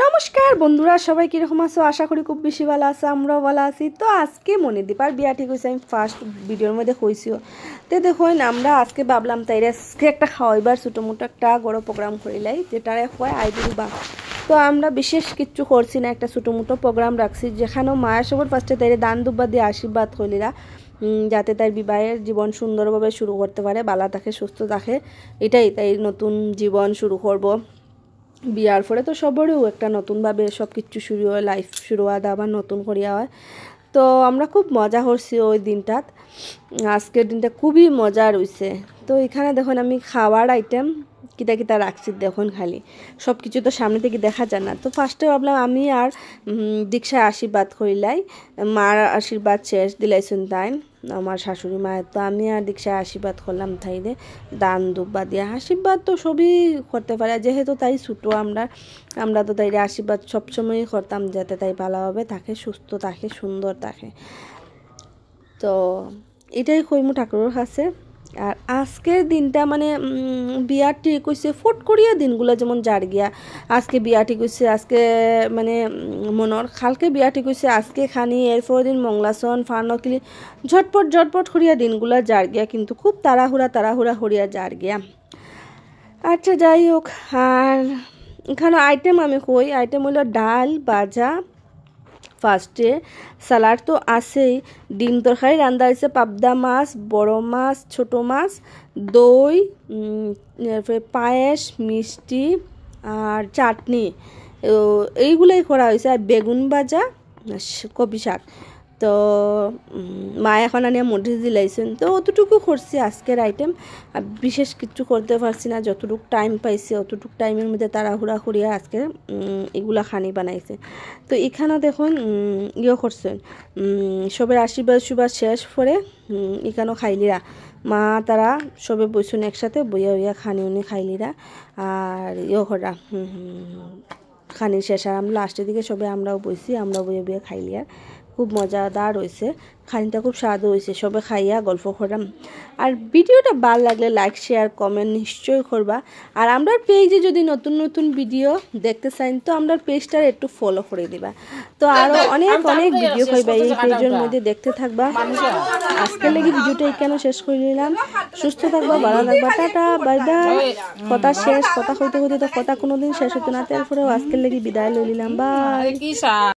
নমস্কার বন্ধুরা, সবাই কিরকম আছো? আশা করি খুব বেশি ভালো আছে, আমরাও ভালো আছি। তো আজকে মনিদীপার বিয়া ঠিক হয়েছে, আমি ফার্স্ট ভিডিওর মধ্যে কইছিও। তো দেখুন, আমরা আজকে ভাবলাম তাই আজকে একটা খাওয়াইবার ছোটো মোটো একটা বড় প্রোগ্রাম করিলাই, যেটারে হয় আইবুড়ি বা। তো আমরা বিশেষ কিচ্ছু করছি না, একটা ছোটো মোটো প্রোগ্রাম রাখছি, যেখানেও মায়ের সবর ফার্স্টে তাই দান দুব্বা দিয়ে আশীর্বাদ করিলা, যাতে তার বিবাহের জীবন সুন্দরভাবে শুরু করতে পারে, ভালো থাকে, সুস্থ থাকে। এটাই তাই নতুন জীবন শুরু করব। বিয়ার পরে তো সবারও একটা নতুনভাবে সব কিছু শুরু হয়, লাইফ শুরু হয়, আবার নতুন করিয়া হয়। তো আমরা খুব মজা করছি ওই দিনটাত। আজকের দিনটা খুবই মজা রয়েছে। তো এখানে দেখুন আমি খাওয়ার আইটেম কিতা কিতা রাখছি, দেখুন খালি সব কিছু তো সামনে থেকে দেখা যায় না। তো ফার্স্টে ভাবলাম আমি আর দীক্ষায় আশীর্বাদ করিলাই, মার আশীর্বাদ শেষ দিলাইছেন তাই আমার শাশুড়ি মায়ের। তো আমি আর দীক্ষায় আশীর্বাদ করলাম তাইরে দান দুব্বা দিয়া। আশীর্বাদ তো সবই করতে পারে, যেহেতু তাই ছোটো আমরা তো তাইরে আশীর্বাদ সবসময়ই করতাম, যাতে তাই ভালোভাবে থাকে, সুস্থ থাকে, সুন্দর থাকে। তো এটাই কইমু ঠাকুরের কাছে। আর আজকের দিনটা মানে বিয়ার ঠিক হয়েছে ফট করিয়া দিনগুলো যেমন জার গিয়া। আজকে বিয়া ঠিক হয়েছে, আজকে মানে মনের খালকে বিয়া ঠিক হয়েছে, আজকে খানি এরপর দিন মংলাসন ফানকলি ঝটপট করিয়া দিনগুলো জার গিয়া, কিন্তু খুব তাড়াহুড়া করিয়া জার গিয়া। আচ্ছা যাই হোক, আর এখানে আইটেম আমি কই, আইটেম হইল ডাল ভাজা, ফার্স্টে সালাড তো আছেই, ডিম তরকারি রান্না হয়েছে, পাবদা মাছ, বড় মাছ, ছোট মাছ, দই, এরপরে পায়েস, মিষ্টি আর চাটনি, এইগুলোই করা হয়েছে। আর বেগুন ভাজা, কপি শাক। তো মা এখন আনিয়া মরিচ দিলাইছেন। তো অতটুকু করছি আজকের আইটেম, আর বিশেষ কিছু করতে পারছি না। যতটুকু টাইম পাইছে অতটুকু টাইমের মধ্যে তাড়াহুড়া করিয়া আজকে এগুলা খানি বানাইছে। তো এখানে দেখুন করছেন, সবের আশীর্বাদ শেষ করে এখানেও খাইলিরা মা তারা সবে বইসুন একসাথে, বইয়া খানি উনি খাইলিরা। আর করা খানি শেষ, আর আমরা লাস্টের দিকে সবে আমরাও বইছি, আমরাও বইয়া খাইলিয়া। খুব মজাদার হয়েছে, খানিটা খুব স্বাদও হয়েছে, সবে খাইয়া গল্প করাম। আর ভিডিওটা ভালো লাগলে লাইক শেয়ার কমেন্ট নিশ্চয়ই করবা। আর আমরা পেজে যদি নতুন ভিডিও দেখতে চাই, তো আমরা পেজটার একটু ফলো করে দিবা। তো আরও অনেক ভিডিও করবা এই পেজের মধ্যে, দেখতে থাকবা। আজকের লেগে ভিডিওটা এখানে শেষ করে নিলাম। সুস্থ থাকবা, ভালো থাকবা, টাটা বাই বাই। কথা শেষ, কথা কইতে তো কথা কোনোদিন শেষ হতো না, তারপরেও আজকের লেগে বিদায় লই নিলাম, বাই।